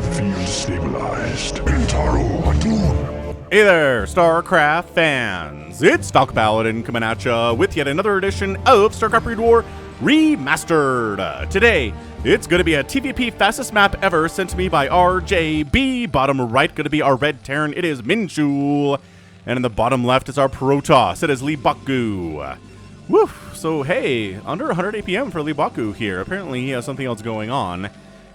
field stabilized. Intaro Adun. Hey there, StarCraft fans! It's Paladin coming at ya with yet another edition of StarCraft Breed War Remastered. Today, it's going to be a TVP fastest map ever sent to me by RJB. Bottom right, going to be our red Terran. It is Minchul. And in the bottom left is our Protoss. It is Leebokgu. Woo! So, hey, under 100 APM for Leebokgu here. Apparently, he has something else going on.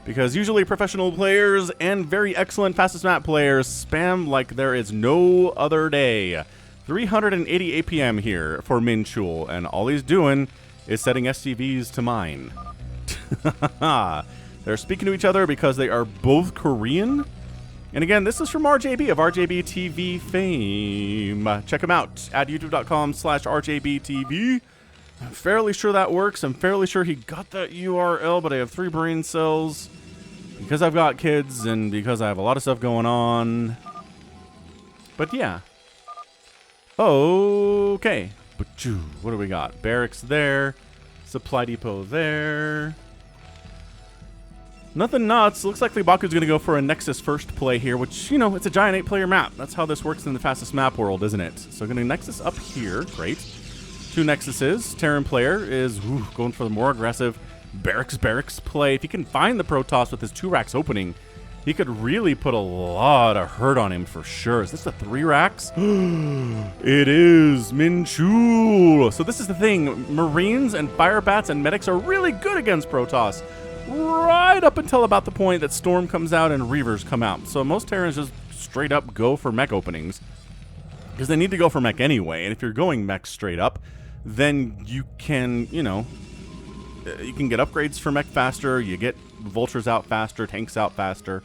Because usually professional players and very excellent fastest map players spam like there is no other day. 380 APM here for Minchul, and all he's doing is setting SCVs to mine. They're speaking to each other because they are both Korean. And again, this is from RJB of RJB TV fame. Check him out at youtube.com/RJBTV. I'm fairly sure that works. I'm fairly sure he got that URL, but I have 3 brain cells because I've got kids and because I have a lot of stuff going on. But yeah. Okay. What do we got? Barracks there. Supply depot there. Nothing nuts. Looks like Leebokgu's going to go for a Nexus first play here, which, you know, it's a giant 8-player map. That's how this works in the fastest map world, isn't it? So going to Nexus up here. Great. 2 Nexuses. Terran player is going for the more aggressive barracks play. If he can find the Protoss with his 2 racks opening, he could really put a lot of hurt on him for sure. Is this the 3 racks? It is Minchul. So this is the thing. Marines and fire bats and medics are really good against Protoss. Right up until about the point that Storm comes out and Reavers come out. So most Terrans just straight up go for mech openings. Because they need to go for mech anyway. And if you're going mech straight up, then you can, you know, you can get upgrades for mech faster, you get vultures out faster, tanks out faster.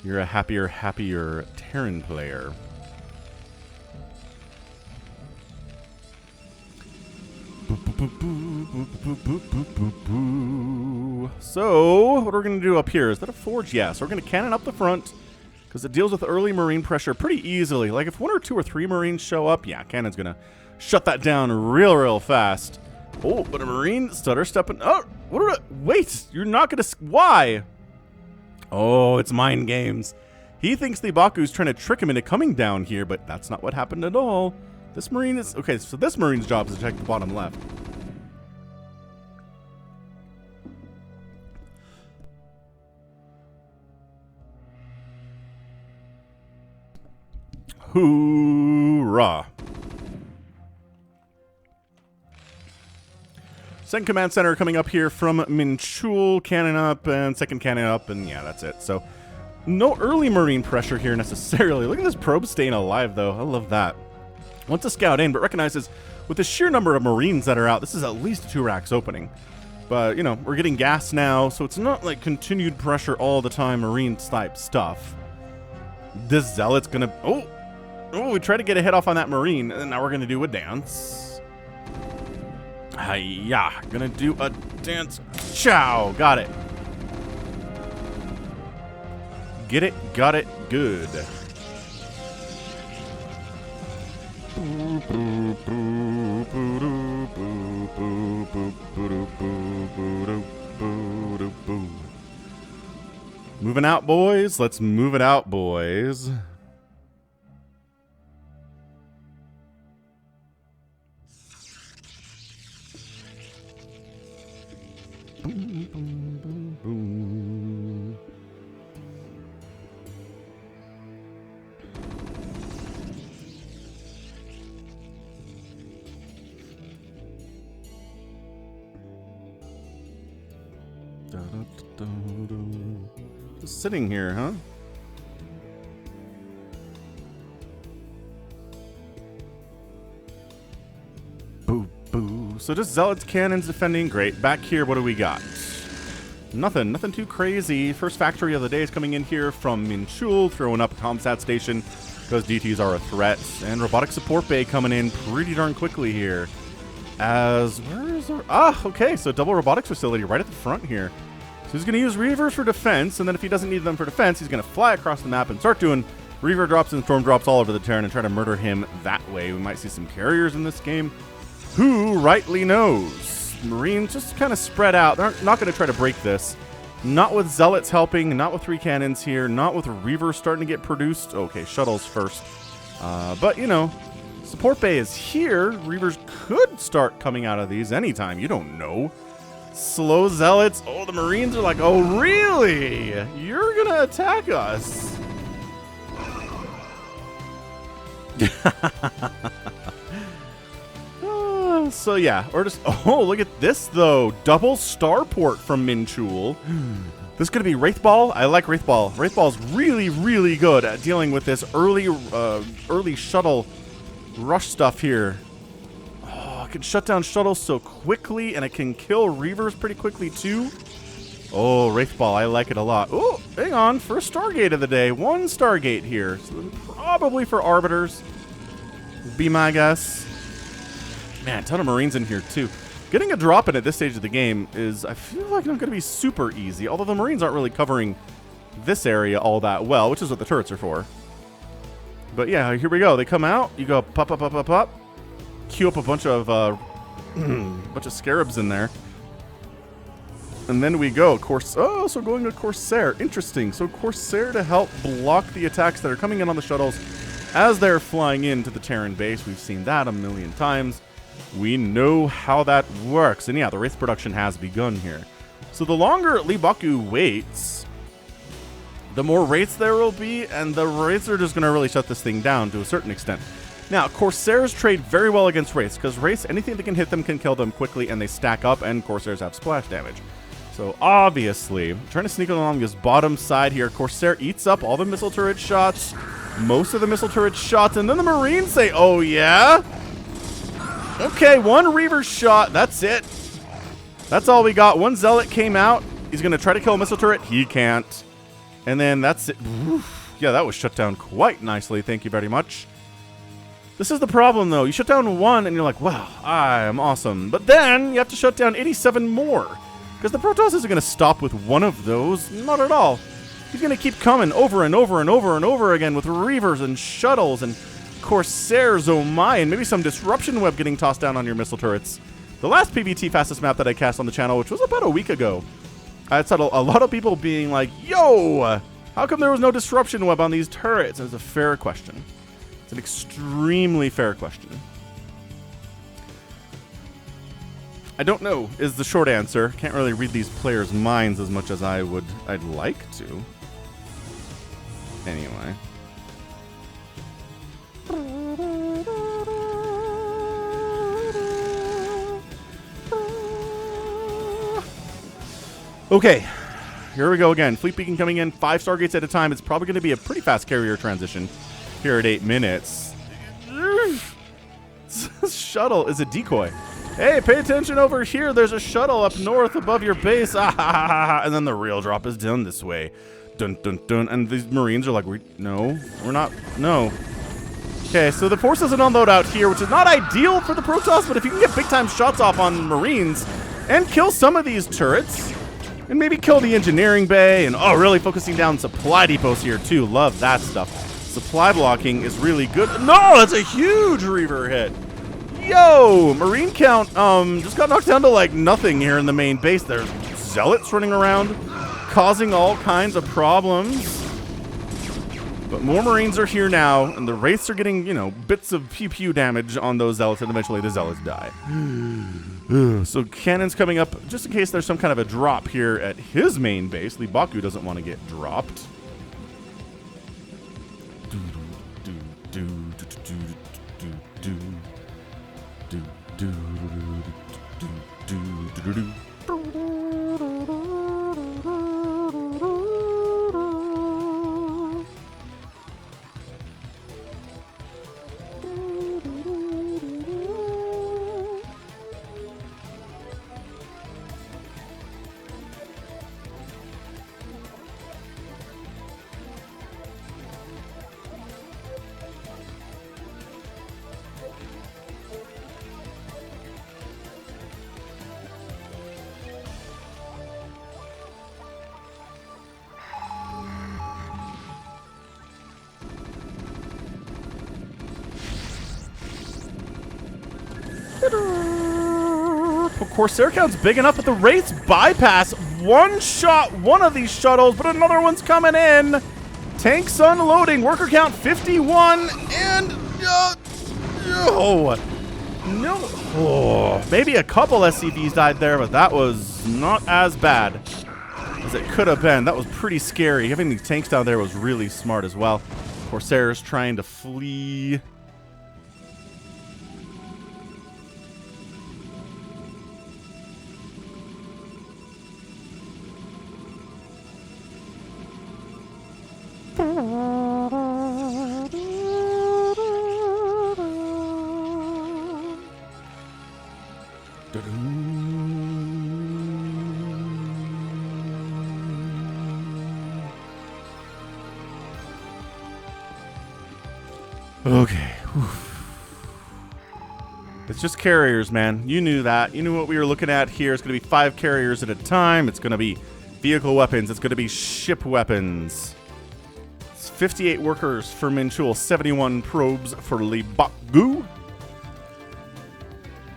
You're a happier Terran player. So, what we're going to do up here, is that a forge? Yes, we're going to cannon up the front, because it deals with early Marine pressure pretty easily. Like, if 1 or 2 or 3 Marines show up, yeah, cannon's going to shut that down real fast. Oh, but a Marine stutter stepping. Oh, wait, you're not going to. Why? Oh, it's mind games. He thinks Leebokgu's trying to trick him into coming down here, but that's not what happened at all. This Marine is. Okay, so this Marine's job is to check the bottom left. Hoorah. Second command center coming up here from Minchul, cannon up, and second cannon up, and yeah, that's it. So, no early Marine pressure here necessarily. Look at this probe staying alive, though. I love that. Wants to scout in, but recognizes with the sheer number of Marines that are out, this is at least 2 racks opening. But, you know, we're getting gas now, so it's not like continued pressure all the time, Marine-type stuff. This Zealot's gonna... Oh, we tried to get a hit off on that Marine, and now we're gonna do a dance. Hiya, gonna do a dance. Chow, got it. Get it, got it, good. Moving out, boys. Let's move it out, boys. Just sitting here, huh? Boo. So just Zealots, cannons defending. Great. Back here, what do we got? Nothing too crazy. First factory of the day is coming in here from Minchul, throwing up a ComSat station because DTs are a threat. And robotic support bay coming in pretty darn quickly here. As, where is our, okay, so double robotics facility right at the front here. So he's going to use Reavers for defense, and then if he doesn't need them for defense, he's going to fly across the map and start doing Reaver drops and Storm drops all over the Terran and try to murder him that way. We might see some carriers in this game. Who rightly knows? Marines just kind of spread out. They're not going to try to break this. Not with Zealots helping, not with 3 cannons here, not with Reavers starting to get produced. Okay, shuttles first. But, you know, support bay is here. Reavers could start coming out of these anytime. You don't know. Slow Zealots. Oh, the Marines are like, oh, really? You're going to attack us? So yeah, or just, oh, look at this though. Double starport from Minchul. This is going to be Wraithball. I like Wraithball. Wraithball's really, really good at dealing with this early shuttle rush stuff here. Oh, it can shut down shuttles so quickly, and it can kill Reavers pretty quickly too. Oh, Wraithball, I like it a lot. Oh, hang on, first Stargate of the day. 1 Stargate here. So probably for Arbiters. Be my guess. Man, a ton of Marines in here too. Getting a drop in at this stage of the game is, I feel like, not going to be super easy. Although the Marines aren't really covering this area all that well, which is what the turrets are for. But yeah, here we go. They come out. You go pop, pop, pop, pop, pop. Queue up a bunch of scarabs in there. And then we go. Oh, so going to Corsair. Interesting. So Corsair to help block the attacks that are coming in on the shuttles as they're flying into the Terran base. We've seen that a million times. We know how that works. And yeah, the Wraith production has begun here. So the longer Leebokgu waits, the more Wraiths there will be, and the Wraiths are just going to really shut this thing down to a certain extent. Now, Corsairs trade very well against Wraiths, because Wraiths, anything that can hit them can kill them quickly, and they stack up, and Corsairs have splash damage. So obviously, trying to sneak along this bottom side here, Corsair eats up all the missile turret shots, most of the missile turret shots, and then the Marines say, oh yeah? Okay, 1 Reaver shot, that's it. That's all we got. 1 Zealot came out. He's going to try to kill a missile turret. He can't. And then that's it. Oof. Yeah, that was shut down quite nicely. Thank you very much. This is the problem, though. You shut down 1, and you're like, wow, I am awesome. But then you have to shut down 87 more. Because the Protoss isn't going to stop with 1 of those. Not at all. He's going to keep coming over and over and over and over again with Reavers and shuttles and Corsairs, oh my, and maybe some disruption web getting tossed down on your missile turrets. The last PvT fastest map that I cast on the channel, which was about a week ago, I had a lot of people being like, yo, how come there was no disruption web on these turrets? It's a fair question. It's an extremely fair question. I don't know is the short answer. Can't really read these players' minds as much as I'd like to. Anyway. Okay, here we go again. Fleet beacon coming in, 5 Stargates at a time. It's probably going to be a pretty fast carrier transition here at 8 minutes. This shuttle is a decoy. Hey, pay attention over here. There's a shuttle up north above your base. And then the real drop is down this way. Dun, dun, dun. And these Marines are like, no, we're not. No. Okay, so the force doesn't unload out here, which is not ideal for the Protoss, but if you can get big-time shots off on Marines and kill some of these turrets, and maybe kill the engineering bay, and oh, really focusing down supply depots here too. Love that stuff. Supply blocking is really good. No, that's a huge Reaver hit. Yo, Marine count just got knocked down to like nothing here in the main base. There's Zealots running around, causing all kinds of problems. But more Marines are here now, and the Wraiths are getting, you know, bits of pew-pew damage on those Zealots, and eventually the Zealots die. So cannons coming up, just in case there's some kind of a drop here at his main base. Leebokgu doesn't want to get dropped. Corsair count's big enough, but the Wraiths bypass one-shot one of these shuttles, but another one's coming in. Tanks unloading. Worker count 51. And... maybe a couple SCVs died there, but that was not as bad as it could have been. That was pretty scary. Having these tanks down there was really smart as well. Corsairs trying to flee. Okay. Whew. It's just carriers, man. You knew that. You knew what we were looking at here. It's going to be 5 carriers at a time. It's going to be vehicle weapons. It's going to be ship weapons. It's 58 workers for Minchul, 71 probes for Leebokgu.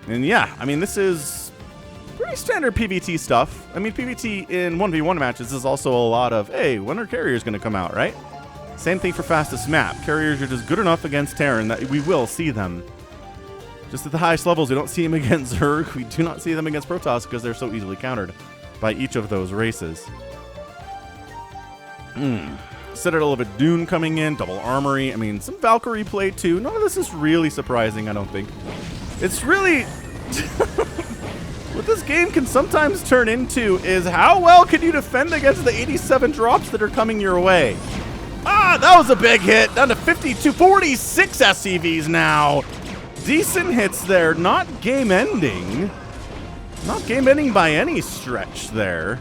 And yeah, I mean, this is pretty standard PvT stuff. I mean, PvT in 1v1 matches is also a lot of, hey, when are carriers going to come out, right? Same thing for fastest map. Carriers are just good enough against Terran that we will see them. Just at the highest levels, we don't see them against Zerg. We do not see them against Protoss because they're so easily countered by each of those races. Citadel of a Dune coming in, double armory. I mean, some Valkyrie play too. None of this is really surprising, I don't think. It's really... what this game can sometimes turn into is how well can you defend against the 87 drops that are coming your way. Ah, that was a big hit. Down to 52, 46 SCVs now. Decent hits there. Not game-ending. Not game-ending by any stretch there.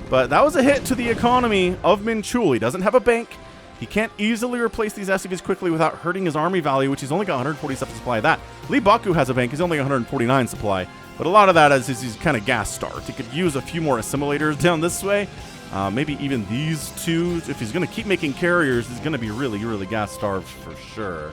But that was a hit to the economy of Minchul. He doesn't have a bank. He can't easily replace these SCVs quickly without hurting his army value, which he's only got 147 supply of that. Leebokgu has a bank. He's only 149 supply. But a lot of that is he's kind of gas starved. He could use a few more assimilators down this way. Maybe even these two. If he's going to keep making carriers, he's going to be really, really gas starved for sure.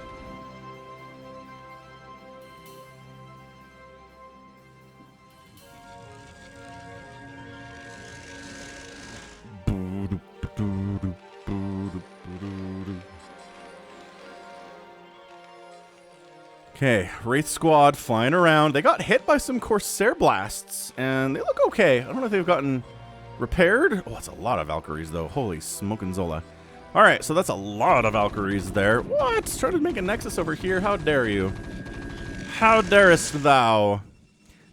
Okay, Wraith Squad flying around. They got hit by some Corsair blasts, and they look okay. I don't know if they've gotten repaired. Oh, that's a lot of Valkyries, though. Holy smokin' Zola. All right, so that's a lot of Valkyries there. What? Trying to make a Nexus over here? How dare you? How darest thou?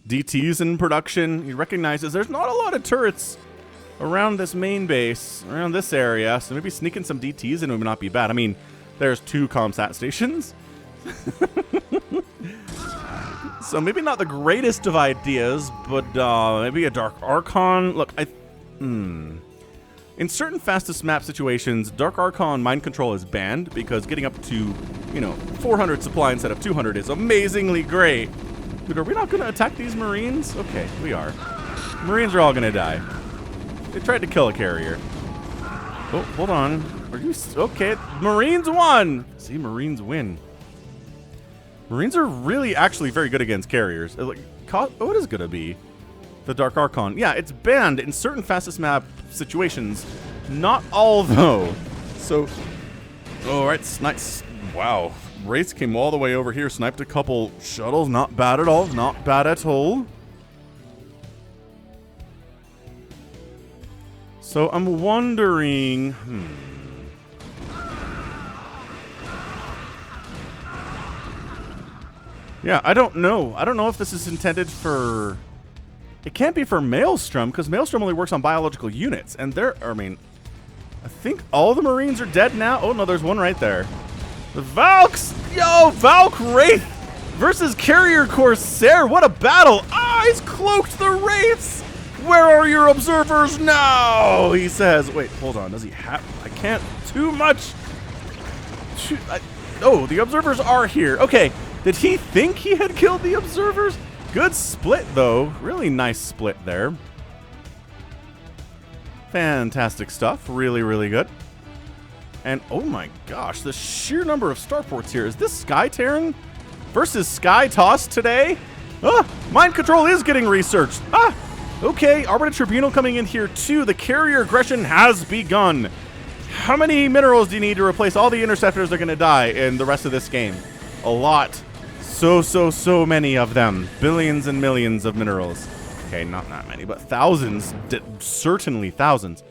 DT's in production. He recognizes there's not a lot of turrets around this main base, around this area, so maybe sneaking some DT's in would not be bad. I mean, there's 2 comsat stations. So maybe not the greatest of ideas, but maybe a Dark Archon. Look, in certain fastest map situations, Dark Archon mind control is banned because getting up to, 400 supply instead of 200 is amazingly great. Dude, are we not going to attack these Marines? Okay, we are. Marines are all going to die. They tried to kill a carrier. Oh, hold on. Are you... Okay, Marines won! See, Marines win. Marines are really actually very good against carriers. What is going to be? The Dark Archon. Yeah, it's banned in certain fastest map situations. Not all, though. So, all right, nice. Wow. Wraiths came all the way over here, sniped a couple shuttles. Not bad at all. Not bad at all. So I'm wondering... Yeah, I don't know. I don't know if this is intended for... It can't be for Maelstrom, because Maelstrom only works on biological units. And I think all the Marines are dead now. Oh, no, there's one right there. The Valks! Yo, Valk Wraith versus Carrier Corsair. What a battle. Eyes cloaked the Wraiths. Where are your observers now? He says. Wait, hold on. Does he have... I can't... Too much... Oh, the observers are here. Okay. Did he think he had killed the observers? Good split, though. Really nice split there. Fantastic stuff. Really, really good. And, oh my gosh, the sheer number of starports here. Is this Sky Terran versus Sky Toss today? Ah, mind control is getting researched. Ah, Okay, Arbiter Tribunal coming in here too. The carrier aggression has begun. How many minerals do you need to replace all the interceptors that are going to die in the rest of this game? A lot. So many of them. Billions and millions of minerals. Okay, not that many, but thousands. Certainly thousands.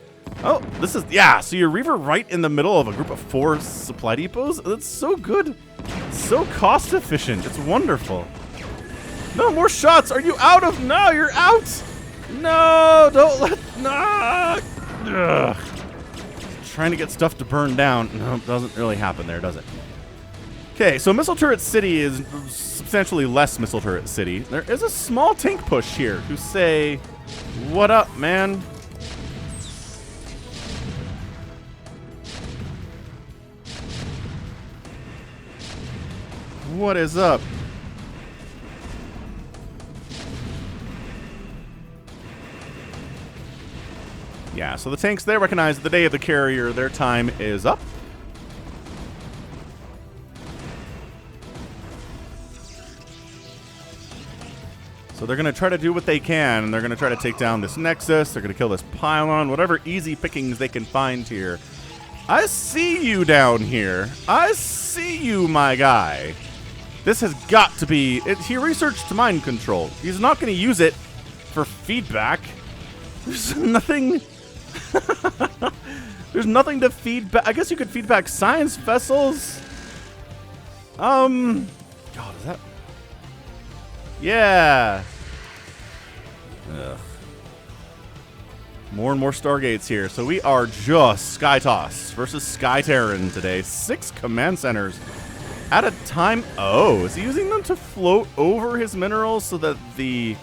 Oh, this is, yeah, so you're Reaver right in the middle of a group of 4 supply depots? That's so good. So cost efficient. It's wonderful. No more shots. Are you out of? No, you're out. No, don't let, nah. Ugh. Trying to get stuff to burn down. No, it doesn't really happen there, does it? Okay, so Missile Turret City is substantially less Missile Turret City. There is a small tank push here who say, what up, man? What is up? Yeah, so the tanks, they recognize the day of the carrier, their time is up. So they're going to try to do what they can, and they're going to try to take down this Nexus, they're going to kill this Pylon, whatever easy pickings they can find here. I see you down here. I see you, my guy. This has got to be... he researched mind control. He's not going to use it for feedback. There's nothing... There's nothing to feedback. I guess you could feedback science vessels. God, is that... Yeah. Ugh. More and more Stargates here. So we are just Skytoss versus Sky Terran today. 6 command centers at a time. Oh, is he using them to float over his minerals so that you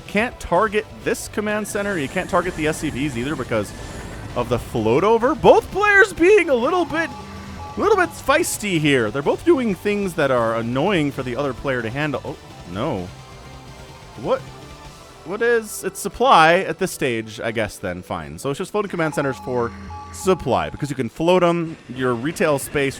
can't target this command center? You can't target the SCVs either because of the float over? Both players being a little bit feisty here. They're both doing things that are annoying for the other player to handle. Oh, no. What is... It's supply at this stage, I guess, then. Fine. So it's just floating command centers for supply because you can float them. Your retail space,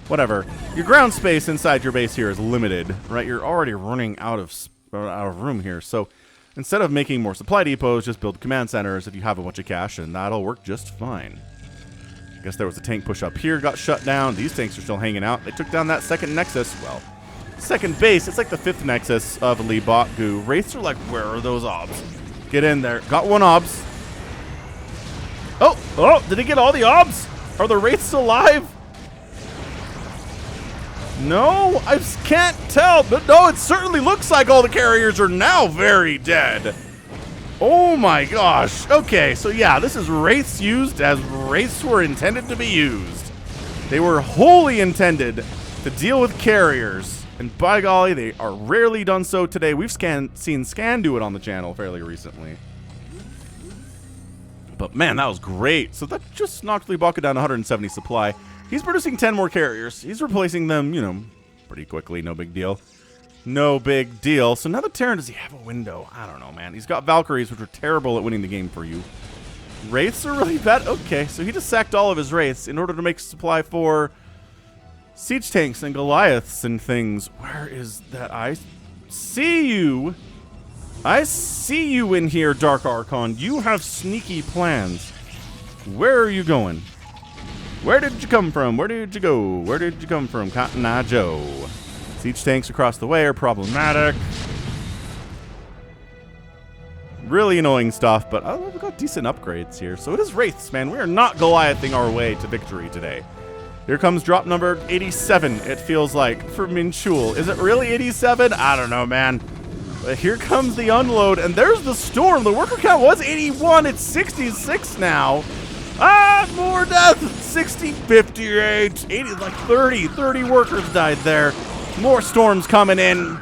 whatever. Your ground space inside your base here is limited, right? You're already running out of room here. So instead of making more supply depots, just build command centers if you have a bunch of cash, and that'll work just fine. I guess there was a tank push up here, got shut down. These tanks are still hanging out. They took down that second Nexus. Well, second base. It's like the 5th Nexus of Leebokgu. Wraiths are like, where are those obs? Get in there. Got one obs. Oh, did he get all the obs? Are the Wraiths still alive? No, I can't tell. But no, it certainly looks like all the carriers are now very dead. Oh my gosh. Okay, so yeah, this is Wraiths used as Wraiths were intended to be used. They were wholly intended to deal with carriers. And by golly, they are rarely done so today. We've seen Scan do it on the channel fairly recently. But man, that was great. So that just knocked Leebokgu down 170 supply. He's producing 10 more carriers. He's replacing them, you know, pretty quickly. No big deal. No big deal. So now the Terran, does he have a window? I don't know, man. He's got Valkyries, which are terrible at winning the game for you. Wraiths are really bad. Okay, so he just sacked all of his Wraiths in order to make supply for siege tanks and Goliaths and things. Where is that? I see you. I see you in here, Dark Archon. You have sneaky plans. Where are you going? Where did you come from? Where did you go? Where did you come from, Cotton Eye Joe? Siege tanks across the way are problematic. Really annoying stuff, but we've got decent upgrades here. So it is Wraiths, man. We are not Goliathing our way to victory today. Here comes drop number 87, it feels like, for Minchul. Is it really 87? I don't know, man. But here comes the unload, and there's the storm. The worker count was 81. It's 66 now. Ah, more death. 60, 58, 80, like 30 workers died there. More storms coming in.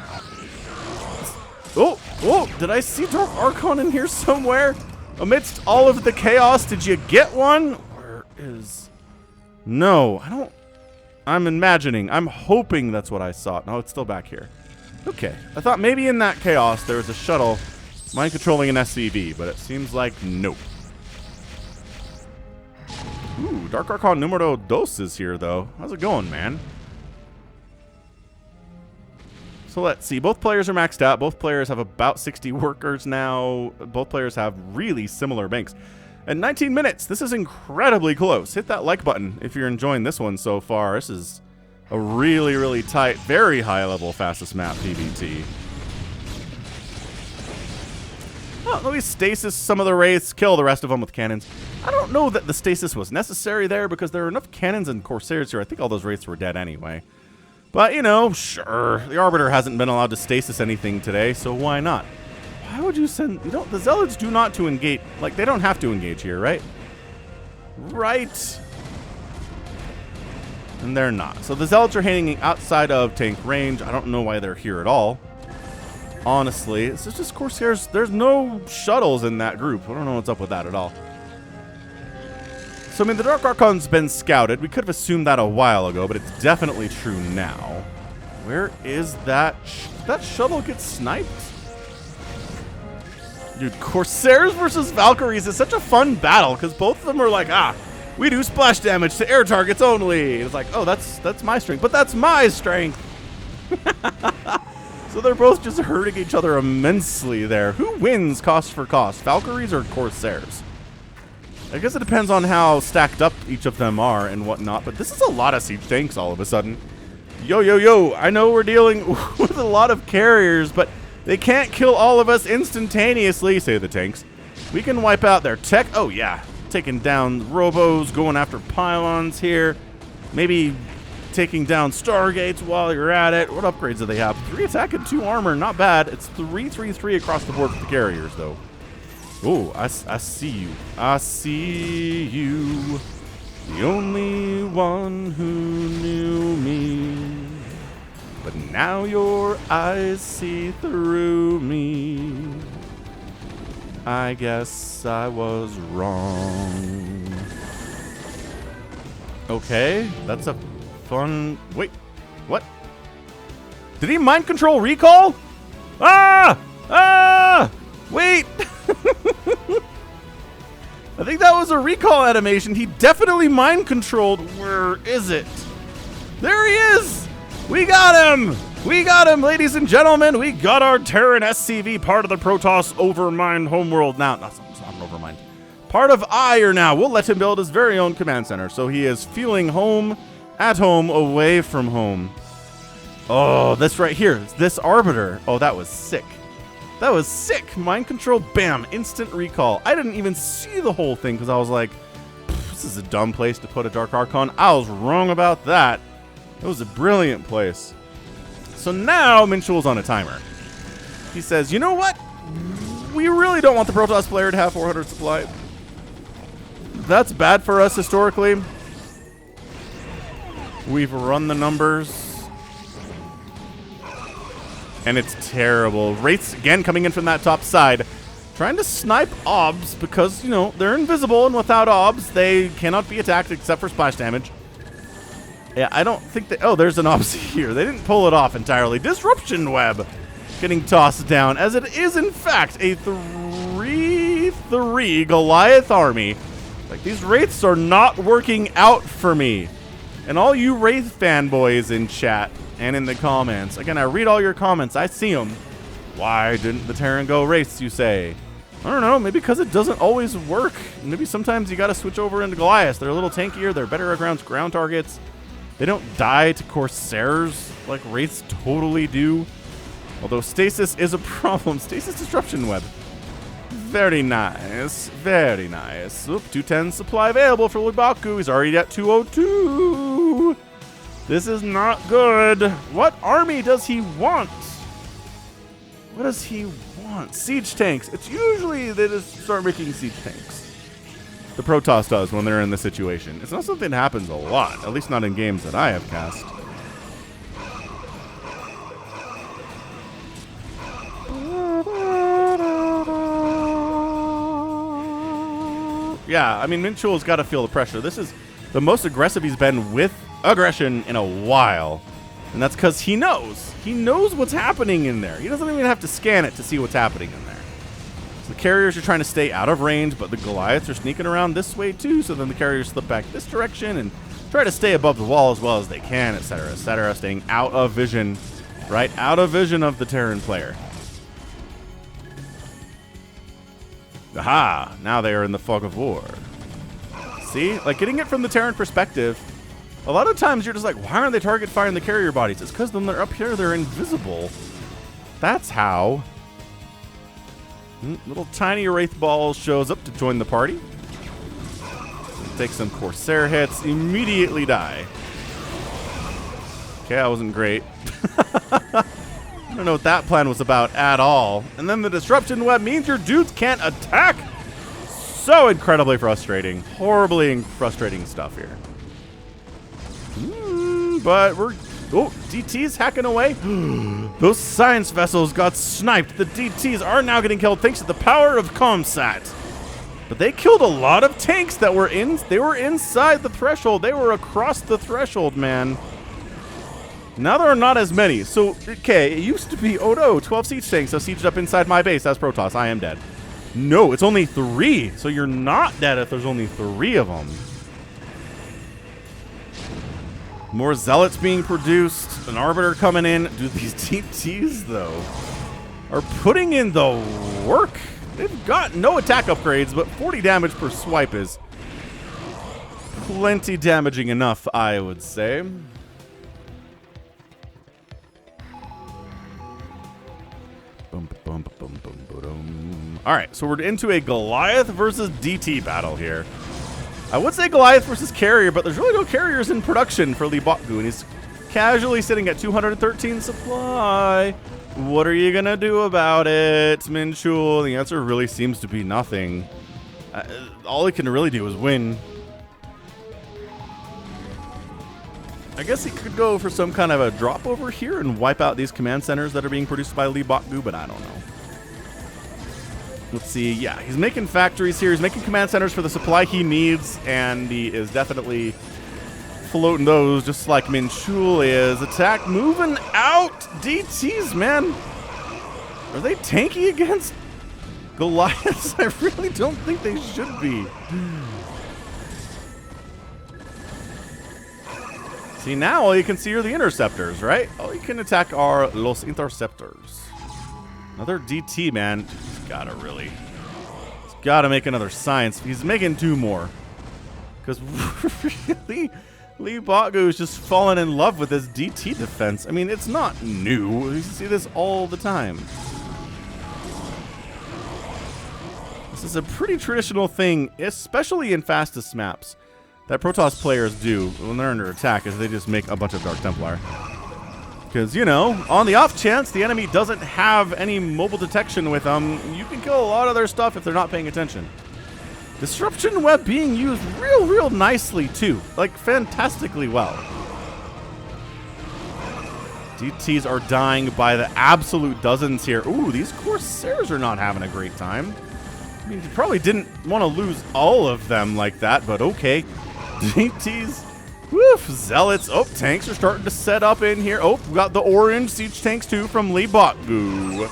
Oh, did I see Dark Archon in here somewhere? Amidst all of the chaos, did you get one? Where is... No, I don't... I'm imagining. I'm hoping that's what I saw. No, it's still back here. Okay. I thought maybe in that chaos there was a shuttle mind controlling an SCV, but it seems like nope. Ooh, Dark Archon numero 2 is here, though. How's it going, man? So let's see. Both players are maxed out. Both players have about 60 workers now. Both players have really similar banks. And 19 minutes. This is incredibly close. Hit that like button if you're enjoying this one so far. This is a really, really tight, very high level fastest map PvT. Well, let me stasis some of the wraiths, kill the rest of them with cannons. I don't know that the stasis was necessary there because there are enough cannons and corsairs here. I think all those wraiths were dead anyway. But, you know, sure. The Arbiter hasn't been allowed to stasis anything today, so why not? Why would you send... You know, the Zealots do not to engage... Like, they don't have to engage here, right? Right. And they're not. So the Zealots are hanging outside of tank range. I don't know why they're here at all. Honestly, it's just Corsairs. There's no shuttles in that group. I don't know what's up with that at all. So, I mean, the Dark Archon's been scouted. We could have assumed that a while ago, but it's definitely true now. Where is that? That shuttle gets sniped? Dude, Corsairs versus Valkyries is such a fun battle because both of them are like, we do splash damage to air targets only. It's like, oh, that's my strength, but that's my strength. So they're both just hurting each other immensely there. Who wins cost for cost, Valkyries or Corsairs? I guess it depends on how stacked up each of them are and whatnot, but this is a lot of siege tanks all of a sudden. Yo, I know we're dealing with a lot of carriers, but they can't kill all of us instantaneously, say the tanks. We can wipe out their tech. Oh, yeah. Taking down robos, going after pylons here. Maybe taking down Stargates while you're at it. What upgrades do they have? 3 attack and 2 armor. Not bad. It's 3-3-3 across the board for the carriers, though. Oh, I see you. I see you. The only one who knew me. But now your eyes see through me. I guess I was wrong. Okay, that's a fun... Wait, what? Did he mind control recall? Wait! I think that was a recall animation. He definitely mind controlled. Where is it? There he is! We got him! We got him, ladies and gentlemen! We got our Terran SCV, part of the Protoss Overmind homeworld now. No, it's not an Overmind. Part of Ire now. We'll let him build his very own command center, so he is feeling home, at home, away from home. Oh, this right here. This Arbiter. Oh, that was sick. That was sick. Mind control, bam, instant recall. I didn't even see the whole thing because I was like, this is a dumb place to put a Dark Archon. I was wrong about that. It was a brilliant place. So now Minchul's on a timer. He says, you know what? We really don't want the Protoss player to have 400 supply. That's bad for us historically. We've run the numbers. And it's terrible. Wraiths, again, coming in from that top side. Trying to snipe obs because, you know, they're invisible. And without obs, they cannot be attacked except for splash damage. Yeah, I don't think that... Oh, there's an obs here. They didn't pull it off entirely. Disruption web getting tossed down. As it is, in fact, a 3-3 Goliath army. Like, these Wraiths are not working out for me. And all you Wraith fanboys in chat... and in the comments. Again, I read all your comments. I see them. Why didn't the Terran go Wraiths, you say? I don't know. Maybe because it doesn't always work. Maybe sometimes you got to switch over into Goliaths. They're a little tankier. They're better against ground targets. They don't die to Corsairs like Wraiths totally do. Although Stasis is a problem. Stasis Disruption Web. Very nice. Very nice. Oop, 210 supply available for Leebokgu. He's already at 202. This is not good. What army does he want? What does he want? Siege tanks. It's usually they just start making siege tanks. The Protoss does when they're in this situation. It's not something that happens a lot, at least not in games that I have cast. Yeah, I mean, Minchul's got to feel the pressure. This is the most aggressive he's been with aggression in a while. And that's because he knows. He knows what's happening in there. He doesn't even have to scan it to see what's happening in there. So the carriers are trying to stay out of range, but the Goliaths are sneaking around this way too, so then the carriers slip back this direction and try to stay above the wall as well as they can, etc., etc., staying out of vision. Right out of vision of the Terran player. Aha! Now they are in the fog of war. See? Like, getting it from the Terran perspective, a lot of times you're just like, why aren't they target firing the carrier bodies? It's because when they're up here, they're invisible. That's how. Little tiny Wraith Ball shows up to join the party. Take some Corsair hits, immediately die. Okay, that wasn't great. I don't know what that plan was about at all. And then the Disruption Web means your dudes can't attack. So incredibly frustrating. Horribly frustrating stuff here. But we're... Oh, DT's hacking away. Those science vessels got sniped. The DTs are now getting killed thanks to the power of Comsat. But they killed a lot of tanks that were in... They were inside the threshold. They were across the threshold, man. Now there are not as many. So, okay, it used to be, oh no, 12 siege tanks have sieged up inside my base. That's Protoss. I am dead. No, it's only 3. So you're not dead if there's only 3 of them. More Zealots being produced. An Arbiter coming in. Dude, these DTs, though, are putting in the work. They've got no attack upgrades, but 40 damage per swipe is plenty damaging enough, I would say. Alright, so we're into a Goliath versus DT battle here. I would say Goliath versus Carrier, but there's really no Carriers in production for Leebokgu, and he's casually sitting at 213 supply. What are you gonna do about it, Minchul? The answer really seems to be nothing. All he can really do is win. I guess he could go for some kind of a drop over here and wipe out these command centers that are being produced by Leebokgu, but I don't know. Let's see. Yeah, he's making factories here. He's making command centers for the supply he needs, and he is definitely floating those just like Minchul is. Attack moving out. DTs, man. Are they tanky against Goliaths? I really don't think they should be. See, now all you can see are the interceptors, right? All you can attack are Los Interceptors. Another DT, man. He's gotta make another science. He's making 2 more. Because really, Leebokgu is just falling in love with his DT defense. I mean, it's not new. You see this all the time. This is a pretty traditional thing, especially in fastest maps, that Protoss players do when they're under attack, is they just make a bunch of Dark Templar. Because, you know, on the off chance the enemy doesn't have any mobile detection with them, you can kill a lot of their stuff if they're not paying attention. Disruption Web being used real nicely, too. Like, fantastically well. DTs are dying by the absolute dozens here. Ooh, these Corsairs are not having a great time. I mean, you probably didn't want to lose all of them like that, but okay. DTs. Woof, Zealots. Oh, tanks are starting to set up in here. Oh, we got the orange siege tanks too from Leebokgu.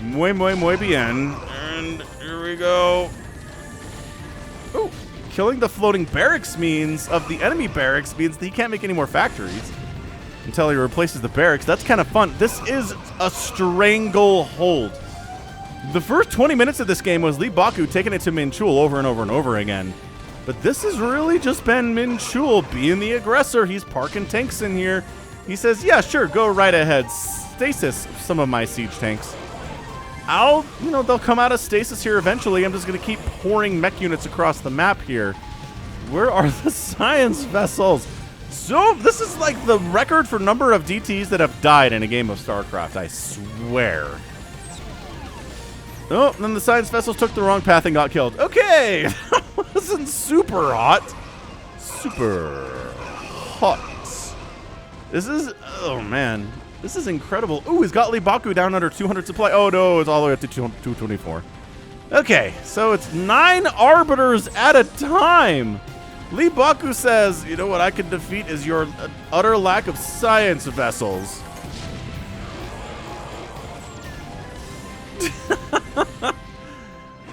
Muy bien. And here we go. Oh, killing the floating barracks means, of the enemy barracks, means that he can't make any more factories until he replaces the barracks. That's kind of fun. This is a stranglehold. The first 20 minutes of this game was Leebokgu taking it to Minchul over and over and over again. But this has really just been Minchul being the aggressor. He's parking tanks in here. He says, yeah, sure, go right ahead. Stasis some of my siege tanks. They'll come out of stasis here eventually. I'm just going to keep pouring mech units across the map here. Where are the science vessels? So, this is like the record for number of DTs that have died in a game of StarCraft, I swear. Oh, then the science vessels took the wrong path and got killed. Okay, that wasn't super hot. Super hot. This is, oh man, this is incredible. Ooh, he's got Leebokgu down under 200 supply. Oh no, it's all the way up to 224. Okay, so it's 9 arbiters at a time. Leebokgu says, you know what I can defeat is your utter lack of science vessels.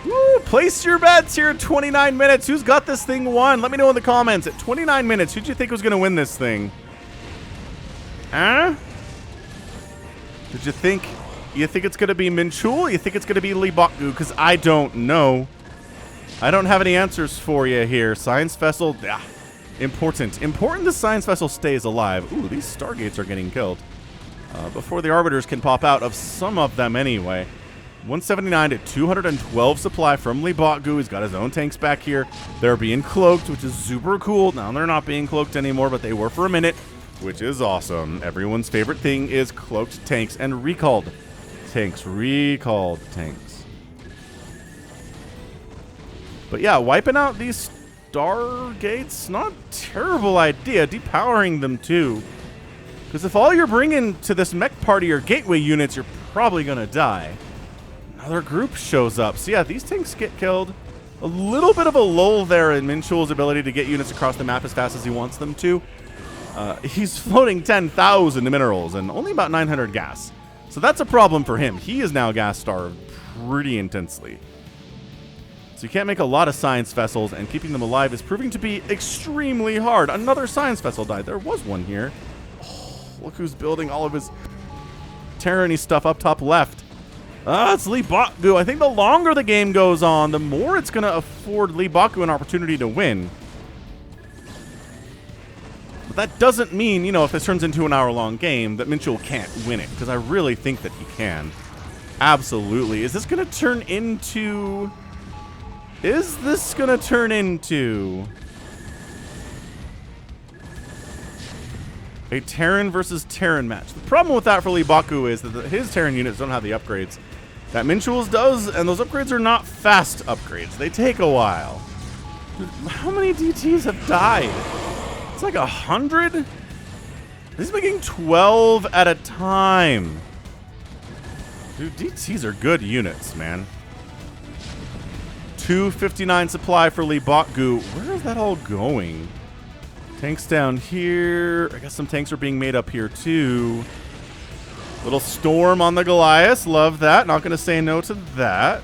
Woo, place your bets here at 29 minutes. Who's got this thing won? Let me know in the comments. At 29 minutes, who'd you think was going to win this thing? Huh? Did you think? You think it's going to be Minchul? You think it's going to be Leebokgu? Because I don't know. I don't have any answers for you here. Science Vessel, important. Important the Science Vessel stays alive. Ooh, these Stargates are getting killed. Before the Arbiters can pop out of some of them anyway. 179 to 212 supply from Leebokgu. He's got his own tanks back here. They're being cloaked, which is super cool. Now they're not being cloaked anymore, but they were for a minute, which is awesome. Everyone's favorite thing is cloaked tanks and recalled tanks. Recalled tanks. But yeah, wiping out these Stargates, not a terrible idea. Depowering them too. Because if all you're bringing to this mech party are gateway units, you're probably going to die. Another group shows up. So yeah, these tanks get killed. A little bit of a lull there in Minchul's ability to get units across the map as fast as he wants them to. He's floating 10,000 minerals and only about 900 gas. So that's a problem for him. He is now gas starved pretty intensely. So you can't make a lot of science vessels, and keeping them alive is proving to be extremely hard. Another science vessel died. There was one here. Oh, look who's building all of his tyranny stuff up top left. It's Leebokgu. I think the longer the game goes on, the more it's going to afford Leebokgu an opportunity to win. But that doesn't mean, you know, if this turns into an hour-long game, that Minchul can't win it, because I really think that he can. Absolutely. Is this going to turn into... Is this going to turn into... a Terran versus Terran match? The problem with that for Leebokgu is that his Terran units don't have the upgrades that Minchul's does, and those upgrades are not fast upgrades. They take a while. Dude, how many DTs have died? It's like 100? He's making 12 at a time. Dude, DTs are good units, man. 259 supply for Leebokgu. Where is that all going? Tanks down here. I guess some tanks are being made up here too. Little storm on the Goliath. Love that. Not going to say no to that.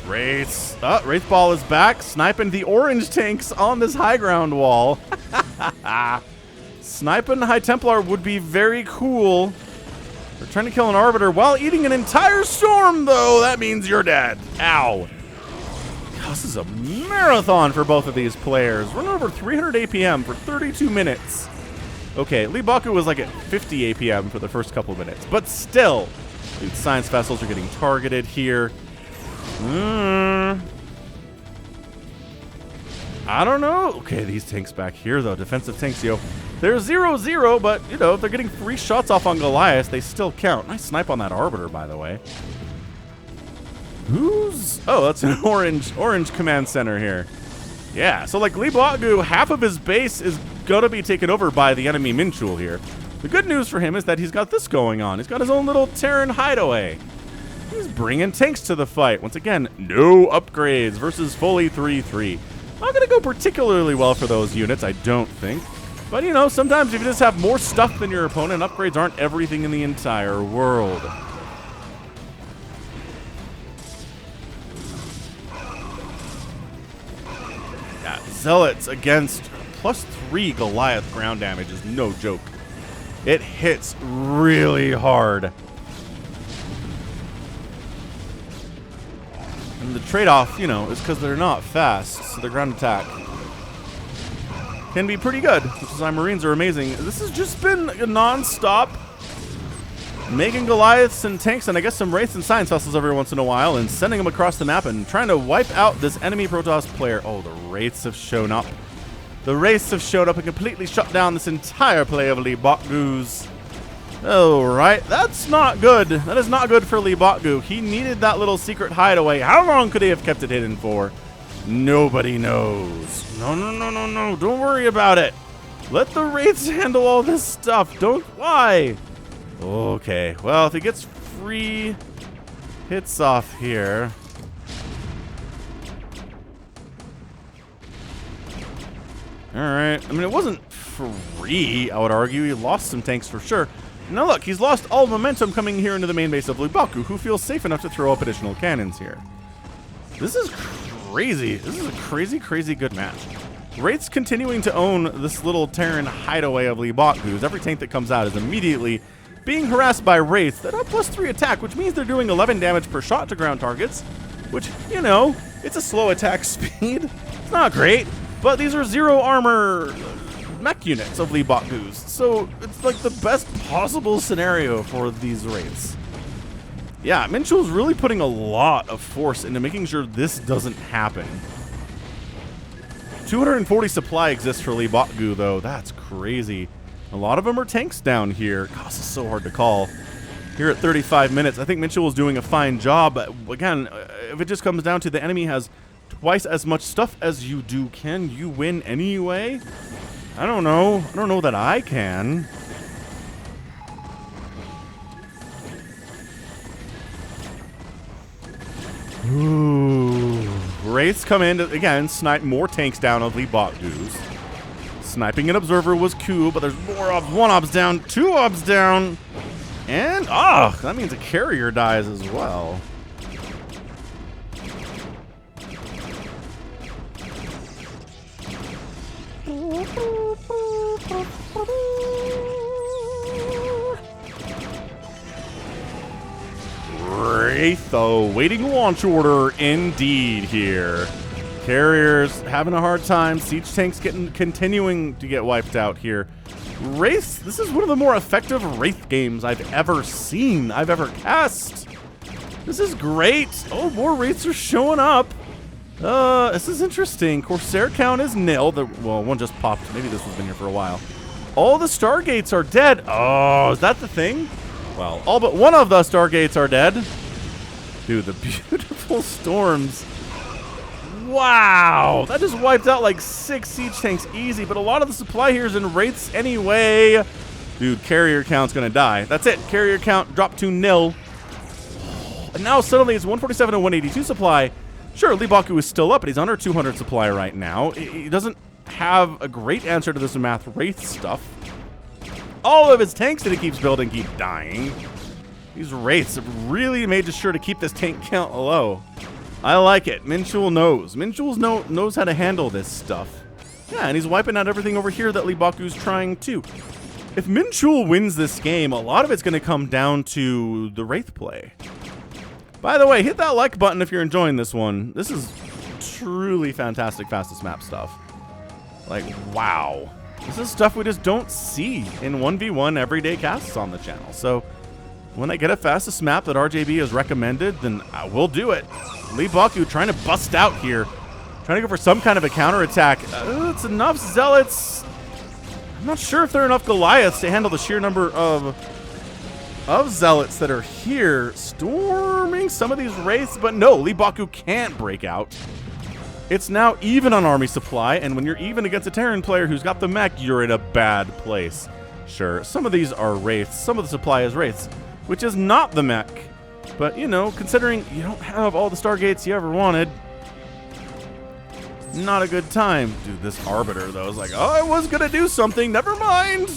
Wraith. Wraith Ball is back. Sniping the orange tanks on this high ground wall. Sniping High Templar would be very cool. They're trying to kill an Arbiter while eating an entire storm, though. That means you're dead. Ow. God, this is a marathon for both of these players. Running over 300 APM for 32 minutes. Okay, Leebokgu was like at 50 APM for the first couple of minutes. But still, dude, science vessels are getting targeted here. I don't know. Okay, these tanks back here, though. Defensive tanks, yo. They're 0-0, but, you know, if they're getting 3 shots off on Goliath, they still count. Nice snipe on that Arbiter, by the way. Who's... Oh, that's an orange command center here. Yeah, so, like, Leebokgu, half of his base is going to be taken over by the enemy Minchul here. The good news for him is that he's got this going on. He's got his own little Terran hideaway. He's bringing tanks to the fight. Once again, no upgrades versus fully 3-3. Not going to go particularly well for those units, I don't think. But, you know, sometimes if you just have more stuff than your opponent, upgrades aren't everything in the entire world. Yeah, Zealots against +3 Goliath ground damage is no joke. It hits really hard. And the trade-off, you know, is because they're not fast, so their ground attack can be pretty good, which is why Marines are amazing. This has just been a non-stop making Goliaths and tanks and I guess some Wraiths and Science Vessels every once in a while and sending them across the map and trying to wipe out this enemy Protoss player. Oh, the Wraiths have shown up. The Wraiths have showed up and completely shut down this entire play of Leebokgu's. Alright, that's not good. That is not good for Leebokgu. He needed that little secret hideaway. How long could he have kept it hidden for? Nobody knows. No. Don't worry about it. Let the Wraiths handle all this stuff. Don't. Why? Okay. Well, if he gets free hits off here. Alright. I mean, it wasn't free, I would argue. He lost some tanks for sure. Now look, he's lost all momentum coming here into the main base of Leebokgu, who feels safe enough to throw up additional cannons here. This is crazy. This is a crazy, crazy good match. Wraith's continuing to own this little Terran hideaway of Leebokgu's. Every tank that comes out is immediately being harassed by Wraiths that have +3 attack, which means they're doing 11 damage per shot to ground targets, which, you know, it's a slow attack speed. It's not great, but these are 0 armor mech units of Leebokgu's, so it's like the best possible scenario for these Wraiths. Yeah, Minchul's really putting a lot of force into making sure this doesn't happen. 240 supply exists for Leebokgu, though. That's crazy. A lot of them are tanks down here. God, this is so hard to call. Here at 35 minutes, I think Minchul is doing a fine job, but again, if it just comes down to the enemy has twice as much stuff as you do, can you win anyway? I don't know. I don't know that I can. Ooh. Wraiths come in to, again, snipe more tanks down of Leebokgu's. Sniping an observer was cool, but there's more obs. 1 obs down, 2 obs down. And, that means a carrier dies as well. Wraith, waiting launch order indeed here. Carriers having a hard time. Siege tanks continuing to get wiped out here. Wraiths, this is one of the more effective Wraith games I've ever seen, I've ever cast. This is great. Oh, more Wraiths are showing up. This is interesting. Corsair count is nil. Well, one just popped. Maybe this one's been here for a while. All the Stargates are dead. Oh, is that the thing? Well, all but one of the Stargates are dead. Dude, the beautiful storms. Wow, that just wiped out like 6 siege tanks easy, but a lot of the supply here is in Wraiths anyway. Dude, carrier count's gonna die. That's it. Carrier count dropped to nil. And now suddenly it's 147 and 182 supply. Sure, Leebokgu is still up, but he's under 200 supply right now. He doesn't have a great answer to this math Wraith stuff. All of his tanks that he keeps building keep dying. These Wraiths have really made sure to keep this tank count low. I like it. Minchul knows. Minchul knows how to handle this stuff. Yeah, and he's wiping out everything over here that Leebokgu's trying to. If Minchul wins this game, a lot of it's going to come down to the Wraith play. By the way, hit that like button if you're enjoying this one. This is truly fantastic fastest map stuff. Like, wow. This is stuff we just don't see in 1v1 everyday casts on the channel. So when I get a fastest map that RJB has recommended, then I will do it. Leebokgu trying to bust out here. Trying to go for some kind of a counterattack. It's enough Zealots. I'm not sure if there are enough Goliaths to handle the sheer number of Zealots that are here. Storming some of these Wraiths, but no, Leebokgu can't break out. It's now even on army supply, and when you're even against a Terran player who's got the mech, you're in a bad place. Sure, some of these are Wraiths, some of the supply is Wraiths, which is not the mech. But, you know, considering you don't have all the Stargates you ever wanted, not a good time. Dude, this Arbiter, though, is like, oh, I was going to do something. Never mind.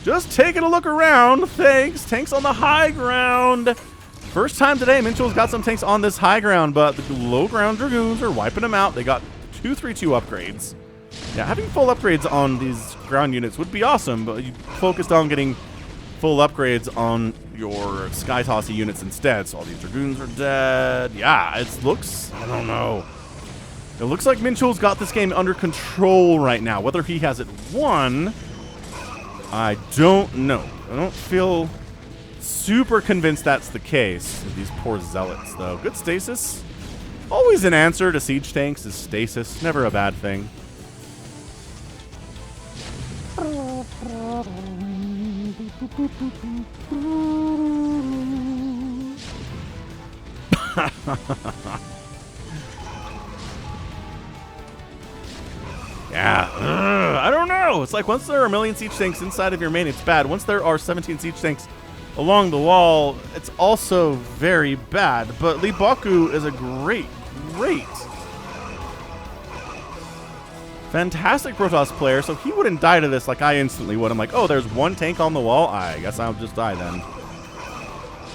Just taking a look around. Thanks. Tanks on the high ground. First time today, Minchul's got some tanks on this high ground, but the low ground Dragoons are wiping them out. They got 232 upgrades. Yeah, having full upgrades on these ground units would be awesome, but you focused on getting full upgrades on your Sky Tossy units instead. So all these Dragoons are dead. Yeah, it looks, I don't know. It looks like Minchul's got this game under control right now. Whether he has it won, I don't know. I don't feel super convinced that's the case. These poor Zealots, though. Good stasis. Always an answer to siege tanks is stasis. Never a bad thing. Yeah, I don't know. It's like once there are a million siege tanks inside of your main, it's bad. Once there are 17 siege tanks along the wall, it's also very bad. But Leebokgu is a great Fantastic Protoss player, so he wouldn't die to this like I instantly would. I'm like, oh, there's one tank on the wall? I guess I'll just die then.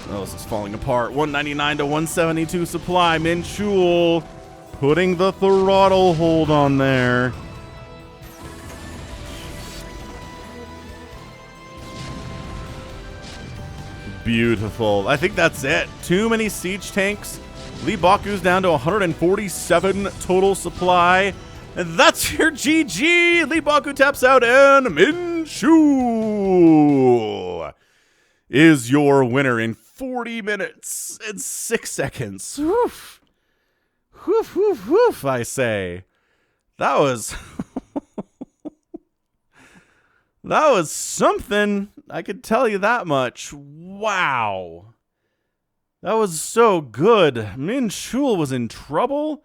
Oh, this is falling apart. 199 to 172 supply. Minchul putting the throttle hold on there. Beautiful. I think that's it. Too many siege tanks. Leebokgu's down to 147 total supply. And that's your GG. Leebokgu taps out, and Minchul is your winner in 40 minutes and 6 seconds. Woof. Woof, woof, woof, I say. That was... that was something. I could tell you that much. Wow. That was so good. Minchul was in trouble.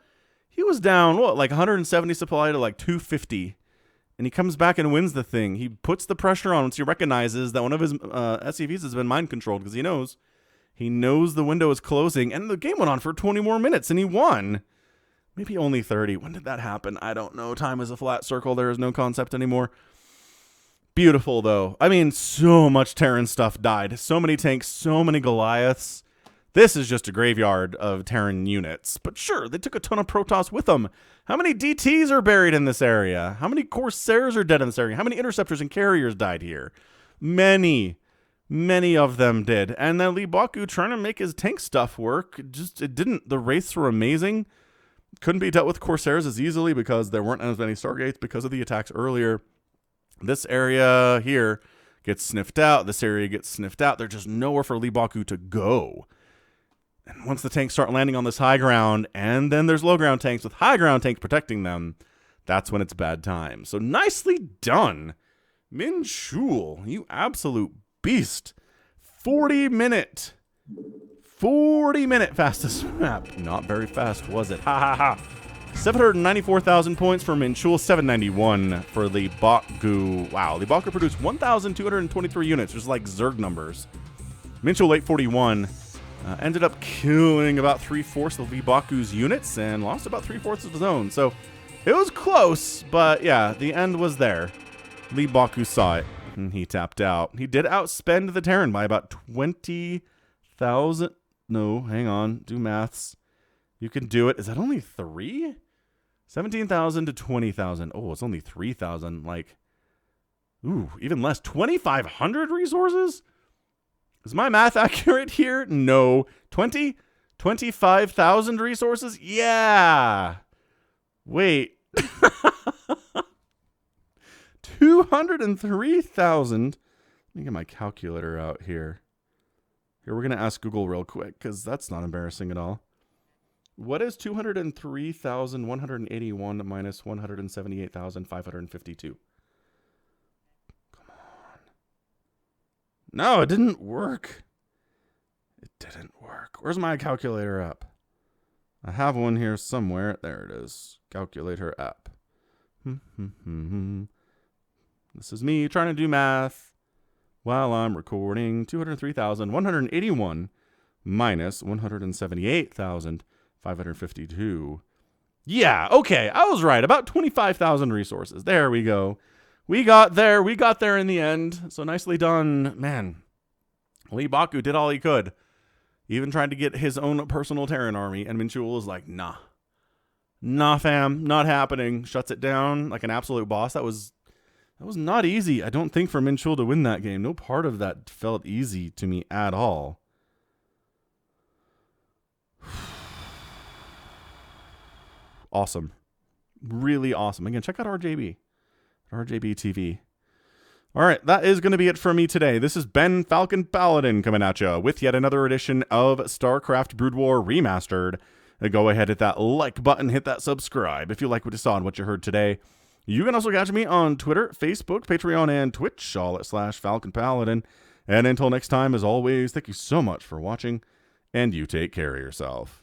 He was down, what, like 170 supply to like 250. And he comes back and wins the thing. He puts the pressure on once he recognizes that one of his SCVs has been mind controlled, because he knows the window is closing. And the game went on for 20 more minutes and he won. Maybe only 30. When did that happen? I don't know. Time is a flat circle. There is no concept anymore. Beautiful, though. I mean, so much Terran stuff died. So many tanks, so many Goliaths. This is just a graveyard of Terran units. But sure, they took a ton of Protoss with them. How many DTs are buried in this area? How many Corsairs are dead in this area? How many Interceptors and Carriers died here? Many. Many of them did. And then Leebokgu trying to make his tank stuff work. Just, it didn't. The Wraiths were amazing. Couldn't be dealt with Corsairs as easily because there weren't as many Stargates because of the attacks earlier. This area here gets sniffed out. This area gets sniffed out. There's just nowhere for Leebokgu to go. And once the tanks start landing on this high ground, and then there's low ground tanks with high ground tanks protecting them, that's when it's bad time. So nicely done, Minchul, you absolute beast. 40-minute fastest map. Not very fast, was it? Ha ha ha. 794,000 points for Minchul, 791 for Leebokgu. Wow, Leebokgu produced 1,223 units, just like Zerg numbers. Minchul 841 ended up killing about 3/4 of Leebokgu's units and lost about 3/4 of his own. So it was close, but yeah, the end was there. Leebokgu saw it and he tapped out. He did outspend the Terran by about 20,000. No, hang on, do maths. You can do it. Is that only 3? 17,000 to 20,000. Oh, it's only 3,000. Like, ooh, even less. 2,500 resources? Is my math accurate here? No. 25,000 resources? Yeah. Wait. 203,000. Let me get my calculator out here. Here, we're going to ask Google real quick because that's not embarrassing at all. What is 203,181 minus 178,552? Come on. No, it didn't work. It didn't work. Where's my calculator app? I have one here somewhere. There it is. Calculator app. This is me trying to do math while I'm recording. 203,181 minus 178,552. Yeah, okay, I was right. About 25,000 resources. There we go. We got there. We got there in the end. So nicely done. Man, Leebokgu did all he could. Even tried to get his own personal Terran army, and Minchul was like, nah. Nah, fam. Not happening. Shuts it down like an absolute boss. That was not easy, I don't think, for Minchul to win that game. No part of that felt easy to me at all. Awesome. Really awesome. Again, check out RJB TV. All right, that is going to be it for me today. This is Ben Falcon Paladin coming at you with yet another edition of StarCraft Brood War Remastered. Go ahead, hit that like button, hit that subscribe if you like what you saw and what you heard today. You can also catch me on Twitter, Facebook, Patreon, and Twitch, all at /Falcon Paladin. And until next time, as always, thank you so much for watching, and you take care of yourself.